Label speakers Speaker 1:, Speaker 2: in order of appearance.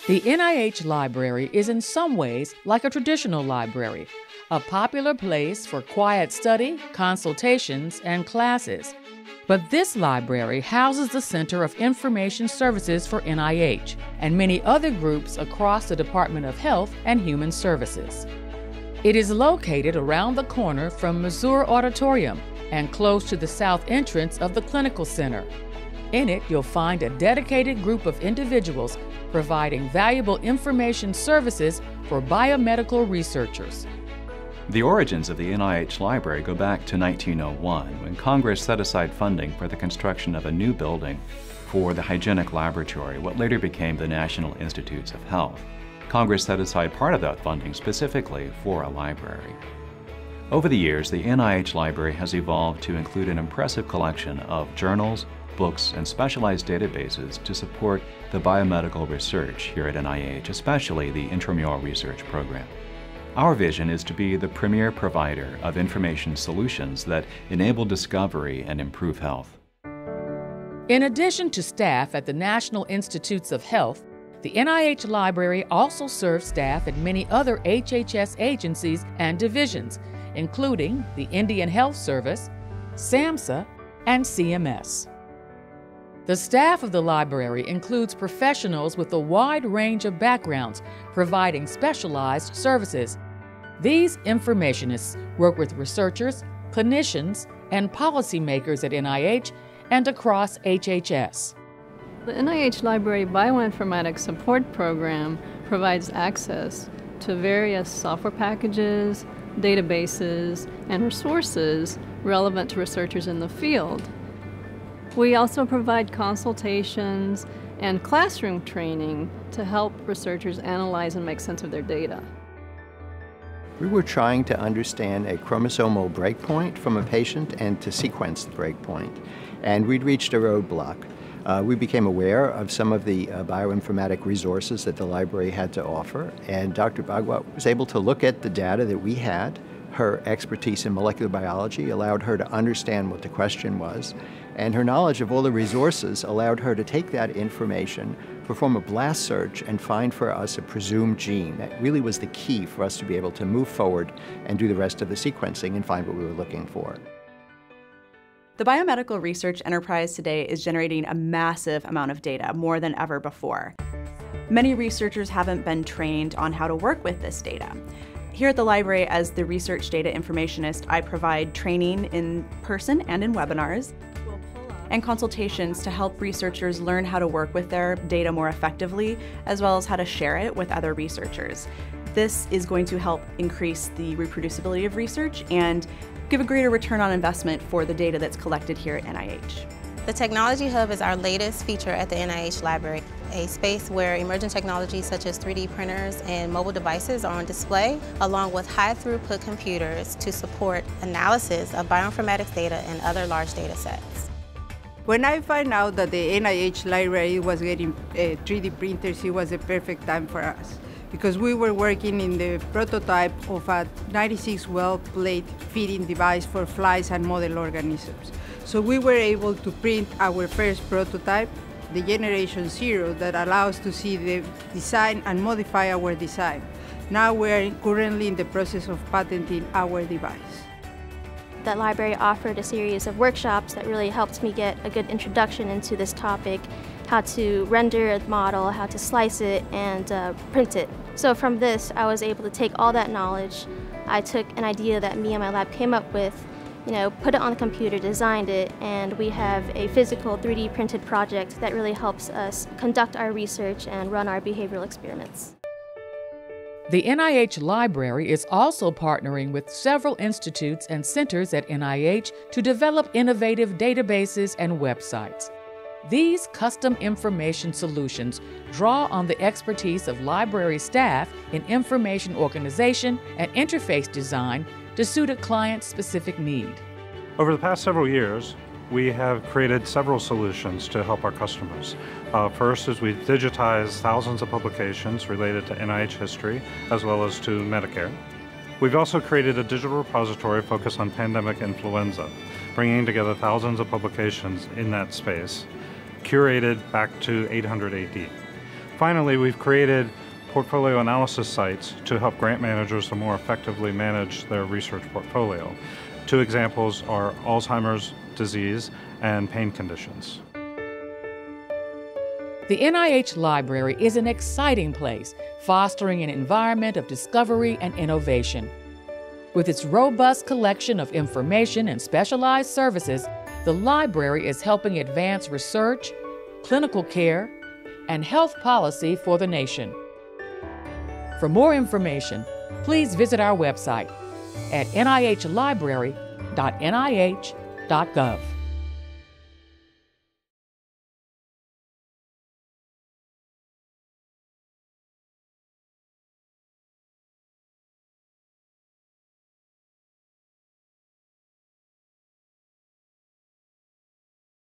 Speaker 1: The NIH Library is in some ways like a traditional library, a popular place for quiet study, consultations, and classes. But this library houses the Center of Information Services for NIH and many other groups across the Department of Health and Human Services. It is located around the corner from Mazur Auditorium and close to the south entrance of the Clinical Center. In it, you'll find a dedicated group of individuals providing valuable information services for biomedical researchers.
Speaker 2: The origins of the NIH Library go back to 1901, when Congress set aside funding for the construction of a new building for the Hygienic Laboratory, what later became the National Institutes of Health. Congress set aside part of that funding specifically for a library. Over the years, the NIH Library has evolved to include an impressive collection of journals, books, and specialized databases to support the biomedical research here at NIH, especially the intramural research program. Our vision is to be the premier provider of information solutions that enable discovery and improve health.
Speaker 1: In addition to staff at the National Institutes of Health, the NIH Library also serves staff at many other HHS agencies and divisions, including the Indian Health Service, SAMHSA, and CMS. The staff of the library includes professionals with a wide range of backgrounds, providing specialized services. These informationists work with researchers, clinicians, and policymakers at NIH and across HHS.
Speaker 3: The NIH Library Bioinformatics Support Program provides access to various software packages, databases, and resources relevant to researchers in the field. We also provide consultations and classroom training to help researchers analyze and make sense of their data.
Speaker 4: We were trying to understand a chromosomal breakpoint from a patient and to sequence the breakpoint. And we'd reached a roadblock. We became aware of some of the bioinformatic resources that the library had to offer, and Dr. Bagua was able to look at the data that we had. Her expertise in molecular biology allowed her to understand what the question was, and her knowledge of all the resources allowed her to take that information, perform a blast search, and find for us a presumed gene. That really was the key for us to be able to move forward and do the rest of the sequencing and find what we were looking for.
Speaker 5: The biomedical research enterprise today is generating a massive amount of data, more than ever before. Many researchers haven't been trained on how to work with this data. Here at the library, as the research data informationist, I provide training in person and in webinars and consultations to help researchers learn how to work with their data more effectively, as well as how to share it with other researchers. This is going to help increase the reproducibility of research and give a greater return on investment for the data that's collected here at NIH.
Speaker 6: The Technology Hub is our latest feature at the NIH Library, a space where emerging technologies such as 3D printers and mobile devices are on display, along with high-throughput computers to support analysis of bioinformatics data and other large data sets.
Speaker 7: When I found out that the NIH Library was getting 3D printers, it was a perfect time for us, because we were working in the prototype of a 96-well plate feeding device for flies and model organisms. So we were able to print our first prototype, the Generation 0, that allows to see the design and modify our design. Now we're currently in the process of patenting our device.
Speaker 8: The library offered a series of workshops that really helped me get a good introduction into this topic, how to render a model, how to slice it, and print it. So from this, I was able to take all that knowledge. I took an idea that me and my lab came up with, put it on the computer, designed it, and we have a physical 3D printed project that really helps us conduct our research and run our behavioral experiments.
Speaker 1: The NIH Library is also partnering with several institutes and centers at NIH to develop innovative databases and websites. These custom information solutions draw on the expertise of library staff in information organization and interface design to suit a client's specific need.
Speaker 9: Over the past several years, we have created several solutions to help our customers. First is we digitize thousands of publications related to NIH history, as well as to Medicare. We've also created a digital repository focused on pandemic influenza, bringing together thousands of publications in that space, curated back to 800 AD. Finally, we've created portfolio analysis sites to help grant managers to more effectively manage their research portfolio. Two examples are Alzheimer's disease and pain conditions.
Speaker 1: The NIH Library is an exciting place, fostering an environment of discovery and innovation. With its robust collection of information and specialized services, the library is helping advance research, clinical care, and health policy for the nation. For more information, please visit our website at nihlibrary.nih.gov.